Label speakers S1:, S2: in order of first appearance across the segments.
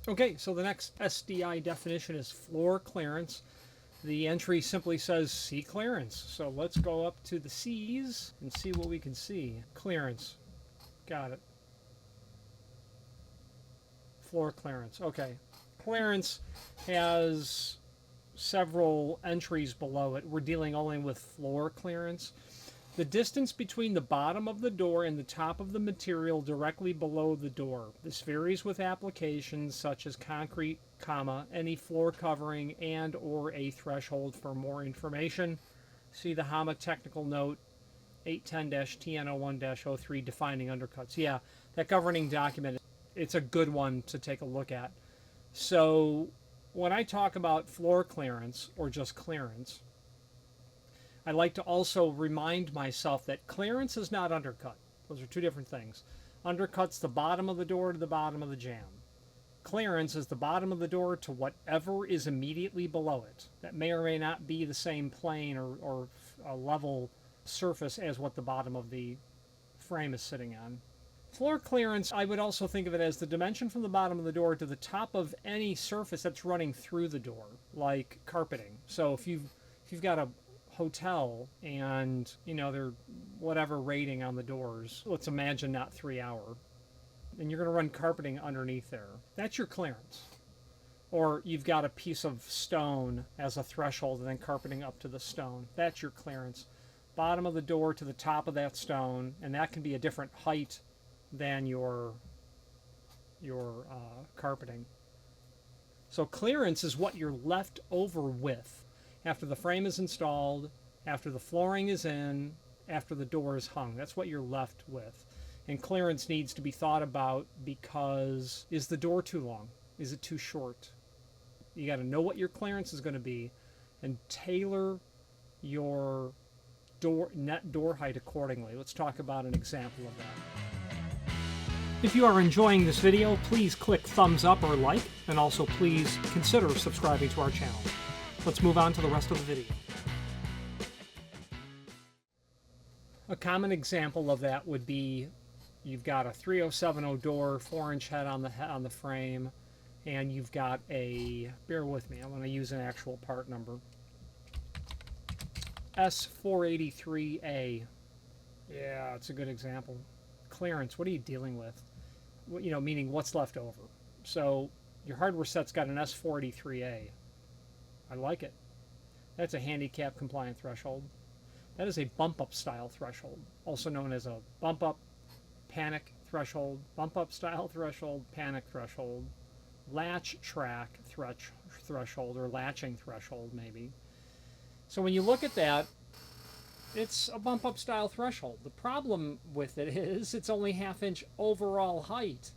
S1: Okay, so the next SDI definition is floor clearance. The entry simply says C clearance. So let's go up to the C's and see what we can see. Clearance. Got it. Floor clearance. Okay. Clearance has several entries below it. We're dealing only with floor clearance. The distance between the bottom of the door and the top of the material directly below the door. This varies with applications such as concrete, any floor covering, and or a threshold. For more information, see the HAMA technical note 810-TN01-03 defining undercuts. Yeah, that governing document, it's a good one to take a look at. So when I talk about floor clearance or just clearance, I like to also remind myself that clearance is not undercut. Those are two different things. Undercut's the bottom of the door to the bottom of the jamb. Clearance is the bottom of the door to whatever is immediately below it. That may or may not be the same plane or a level surface as what the bottom of the frame is sitting on. Floor clearance, I would also think of it as the dimension from the bottom of the door to the top of any surface that's running through the door, like carpeting. So if you've got a hotel and they're whatever rating on the doors, let's imagine not 3 hour, and you're going to run carpeting underneath there, that's your clearance. Or you've got a piece of stone as a threshold and then carpeting up to the stone, that's your clearance. Bottom of the door to the top of that stone, and that can be a different height than your carpeting. So clearance is what you're left over with after the frame is installed, after the flooring is in, after the door is hung. That's what you're left with. And clearance needs to be thought about because, is the door too long? Is it too short? You got to know what your clearance is going to be and tailor your net door height accordingly. Let's talk about an example of that. If you are enjoying this video, please click thumbs up or like, and also please consider subscribing to our channel. Let's move on to the rest of the video. A common example of that would be you've got a 3070 door, 4-inch head on the frame, and you've got a, bear with me, I'm going to use an actual part number, S483A. Yeah, it's a good example. Clearance, what are you dealing with? Meaning what's left over. So your hardware set's got an S483A. I like it. That's a handicap compliant threshold. That is a bump up style threshold, also known as a bump up panic threshold, bump up style threshold, panic threshold, latch track threshold, or latching threshold maybe. So when you look at that, it's a bump up style threshold. The problem with it is it's only 1/2 inch overall height,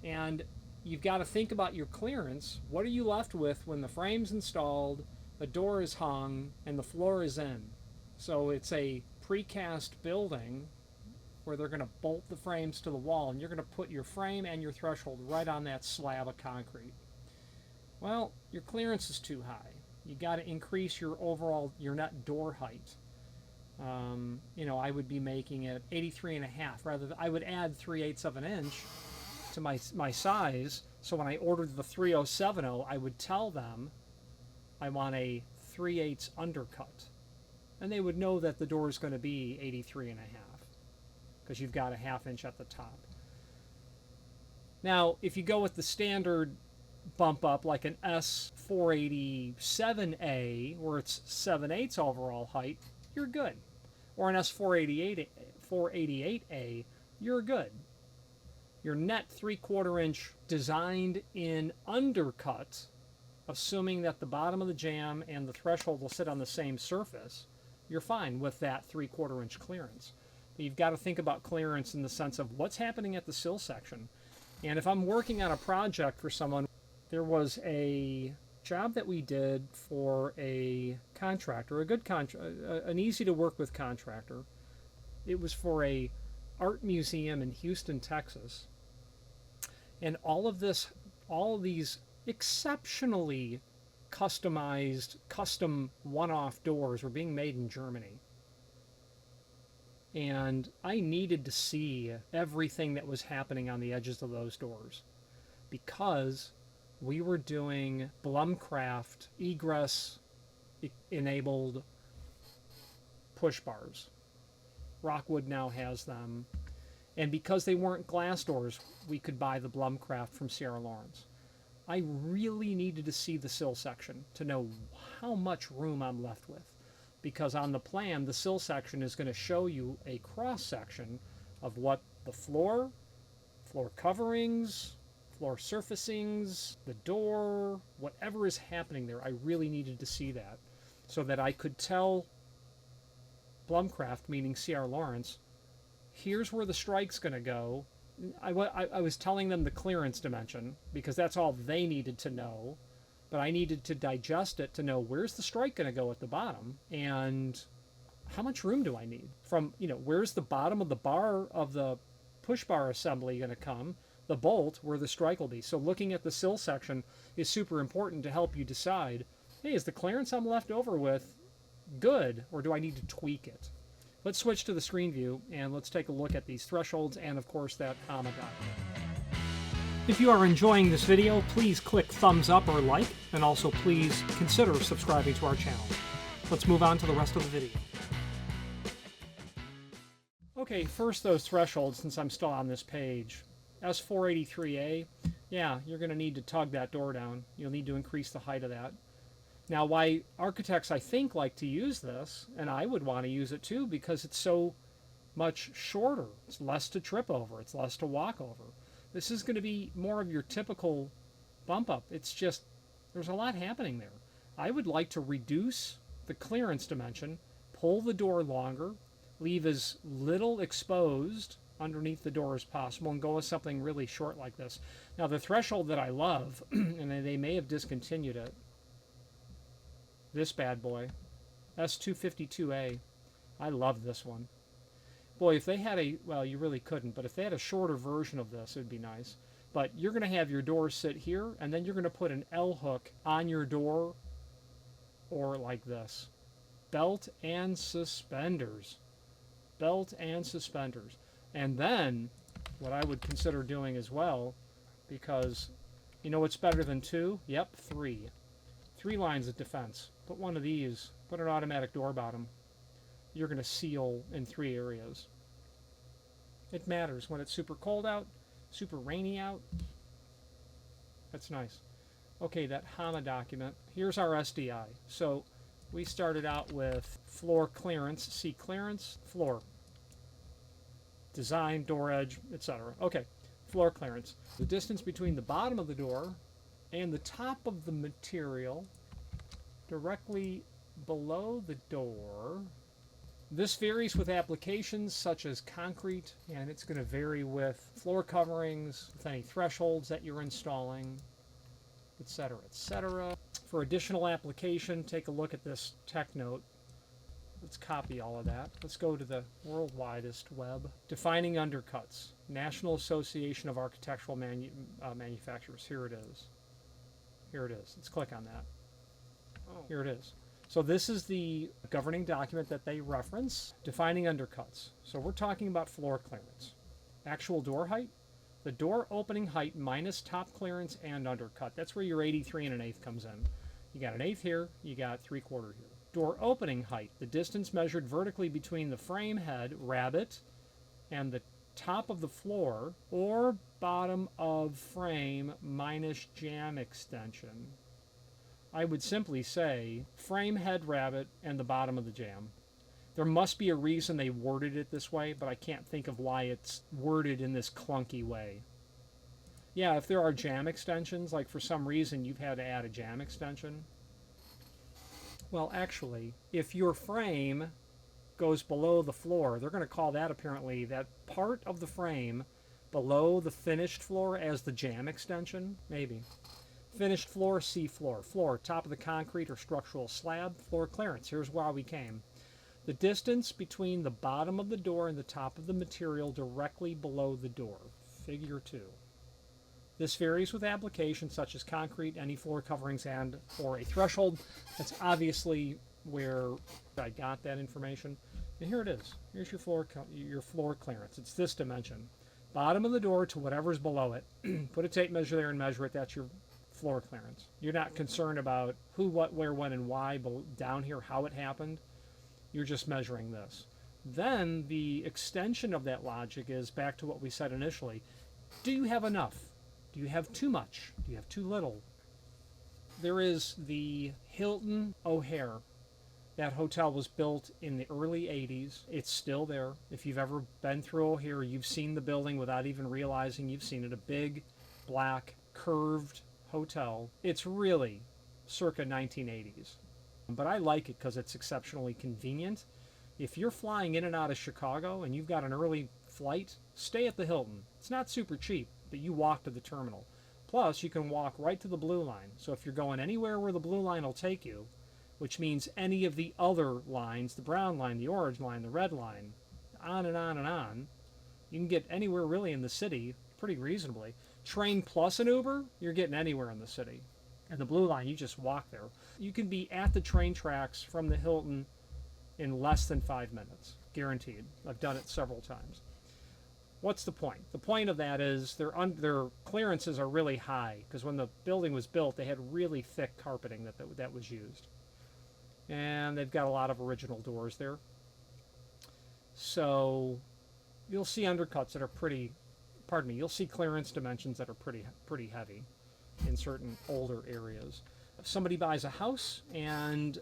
S1: and you've got to think about your clearance. What are you left with when the frame's installed, the door is hung, and the floor is in? So it's a precast building where they're going to bolt the frames to the wall, and you're going to put your frame and your threshold right on that slab of concrete. Well, your clearance is too high. You got to increase your net door height. I would be making it 83.5 rather than, I would add 3/8 of an inch to my size. So when I ordered the 3070, I would tell them I want a 3/8 undercut, and they would know that the door is going to be 83.5 because you've got a 1/2 inch at the top. Now, if you go with the standard bump up like an S487A where it's 7/8 overall height, you're good. Or an S488A, you're good. Your net 3/4 inch designed in undercut, assuming that the bottom of the jamb and the threshold will sit on the same surface, you're fine with that 3/4 inch clearance. But you've got to think about clearance in the sense of what's happening at the sill section. And if I'm working on a project for someone, there was a job that we did for a contractor, an easy to work with contractor, It was for a art museum in Houston, Texas. And all of these exceptionally customized, custom one-off doors were being made in Germany. And I needed to see everything that was happening on the edges of those doors because we were doing Blumcraft egress enabled push bars. Rockwood now has them. And because they weren't glass doors, we could buy the Blumcraft from Sierra Lawrence. I really needed to see the sill section to know how much room I'm left with. Because on the plan, the sill section is going to show you a cross section of what the floor coverings, floor surfacings, the door, whatever is happening there. I really needed to see that so that I could tell Blumcraft, meaning Sierra Lawrence, here's where the strike's going to go. I was telling them the clearance dimension because that's all they needed to know. But I needed to digest it to know where's the strike going to go at the bottom and how much room do I need from, where's the bottom of the bar of the push bar assembly going to come, the bolt where the strike will be. So looking at the sill section is super important to help you decide, hey, is the clearance I'm left over with good or do I need to tweak it? Let's switch to the screen view and let's take a look at these thresholds and of course that comma dot. If you are enjoying this video, please click thumbs up or like, and also please consider subscribing to our channel. Let's move on to the rest of the video. Okay, first those thresholds, since I'm still on this page. S483A, yeah, you're going to need to tug that door down. You'll need to increase the height of that. Now, why architects, I think, like to use this, and I would want to use it too, because it's so much shorter. It's less to trip over. It's less to walk over. This is going to be more of your typical bump up. It's just, there's a lot happening there. I would like to reduce the clearance dimension, pull the door longer, leave as little exposed underneath the door as possible, and go with something really short like this. Now the threshold that I love, and they may have discontinued it, this bad boy, S252A, I love this one. Boy, if they had well, you really couldn't, but if they had a shorter version of this, it would be nice. But you're going to have your door sit here, and then you're going to put an L hook on your door, or like this. Belt and suspenders. Belt and suspenders. And then, what I would consider doing as well, because, you know what's better than 2? Yep, 3. 3 lines of defense. Put one of these, put an automatic door bottom. You're going to seal in 3 areas. It matters when it's super cold out, super rainy out. That's nice. Okay, that HAMA document. Here's our SDI. So we started out with floor clearance, C clearance, floor. Design, door edge, etc. Okay, floor clearance. The distance between the bottom of the door and the top of the material directly below the door. This varies with applications such as concrete, and it's going to vary with floor coverings, with any thresholds that you're installing, etc., etc. For additional application, take a look at this tech note. Let's copy all of that. Let's go to the world widest web. Defining undercuts. National Association of Architectural Manufacturers. Here it is. Here it is. Let's click on that. Oh. Here it is. So this is the governing document that they reference, defining undercuts. So we're talking about floor clearance. Actual door height, the door opening height minus top clearance and undercut. That's where your 83 1/8 comes in. You got 1/8 here, you got 3/4 here. Door opening height, the distance measured vertically between the frame head, rabbet, and the top of the floor, or bottom of frame minus jamb extension. I would simply say frame head rabbet and the bottom of the jamb. There must be a reason they worded it this way, but I can't think of why it's worded in this clunky way. Yeah, if there are jamb extensions, like for some reason you've had to add a jamb extension. Well, actually, if your frame goes below the floor, they're going to call that apparently that part of the frame below the finished floor as the jamb extension, maybe. Finished floor, C floor. Floor, top of the concrete or structural slab. Floor clearance. Here's why we came. The distance between the bottom of the door and the top of the material directly below the door. Figure 2. This varies with applications such as concrete, any floor coverings, and or a threshold. That's obviously where I got that information. And here it is. Here's your floor clearance. It's this dimension. Bottom of the door to whatever's below it. Put a tape measure there and measure it. That's your floor clearance. You're not concerned about who, what, where, when, and why down here, how it happened. You're just measuring this. Then the extension of that logic is back to what we said initially. Do you have enough? Do you have too much? Do you have too little? There is the Hilton O'Hare. That hotel was built in the early 80s. It's still there. If you've ever been through O'Hare, you've seen the building without even realizing you've seen it. A big, black, curved hotel. It's really circa 1980s. But I like it because it's exceptionally convenient. If you're flying in and out of Chicago and you've got an early flight, stay at the Hilton. It's not super cheap, but you walk to the terminal. Plus, you can walk right to the Blue Line. So if you're going anywhere where the Blue Line will take you, which means any of the other lines, the brown line, the orange line, the red line, on and on and on, you can get anywhere really in the city pretty reasonably. Train plus an Uber, you're getting anywhere in the city. And the Blue Line, you just walk there. You can be at the train tracks from the Hilton in less than 5 minutes, guaranteed. I've done it several times. What's the point? The point of that is their clearances are really high because when the building was built, they had really thick carpeting that was used. And they've got a lot of original doors there. So you'll see undercuts that are you'll see clearance dimensions that are pretty heavy in certain older areas. If somebody buys a house and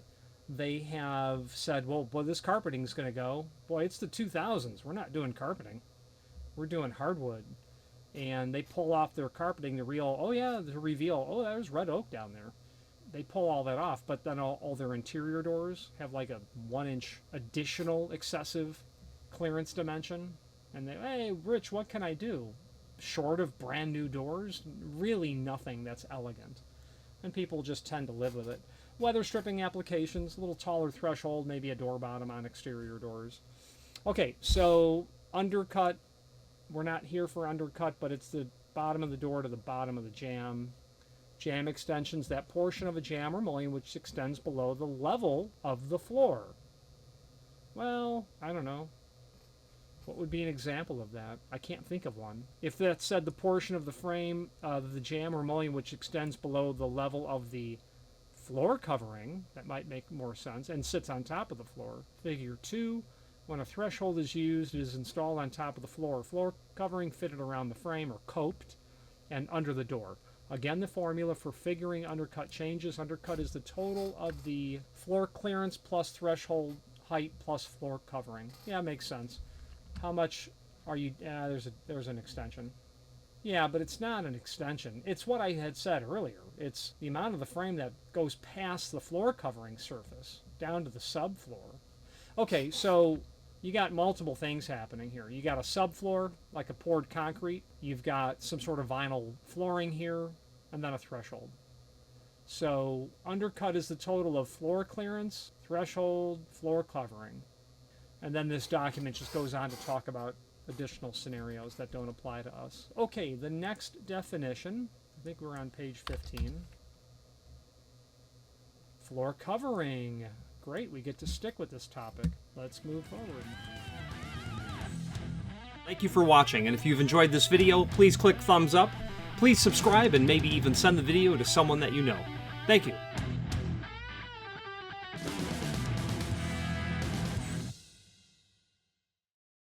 S1: they have said, well, this carpeting is going to go, boy, it's the 2000s. We're not doing carpeting. We're doing hardwood. And they pull off their carpeting to reveal, oh, there's red oak down there. They pull all that off, but then all their interior doors have like a 1-inch additional excessive clearance dimension. And they, hey, Rich, what can I do? Short of brand new doors, really nothing that's elegant. And people just tend to live with it. Weather stripping applications, a little taller threshold, maybe a door bottom on exterior doors. Okay, so undercut, we're not here for undercut, but it's the bottom of the door to the bottom of the jamb. Jamb extensions, that portion of a jamb or mullion which extends below the level of the floor. Well, I don't know. What would be an example of that? I can't think of one. If that said the portion of the frame, the jamb or mullion which extends below the level of the floor covering, that might make more sense, and sits on top of the floor. Figure 2, when a threshold is used, it is installed on top of the floor. Floor covering fitted around the frame or coped and under the door. Again, the formula for figuring undercut changes. Undercut is the total of the floor clearance plus threshold height plus floor covering. Yeah, makes sense. How much are you... there's an extension. Yeah, but it's not an extension. It's what I had said earlier. It's the amount of the frame that goes past the floor covering surface down to the subfloor. Okay, so you got multiple things happening here. You got a subfloor, like a poured concrete. You've got some sort of vinyl flooring here, and then a threshold. So undercut is the total of floor clearance, threshold, floor covering. And then this document just goes on to talk about additional scenarios that don't apply to us. Okay, the next definition, I think we're on page 15. Floor covering. Great, we get to stick with this topic. Let's move forward. Thank you for watching, and if you've enjoyed this video, please click thumbs up. Please subscribe and maybe even send the video to someone that you know. Thank you.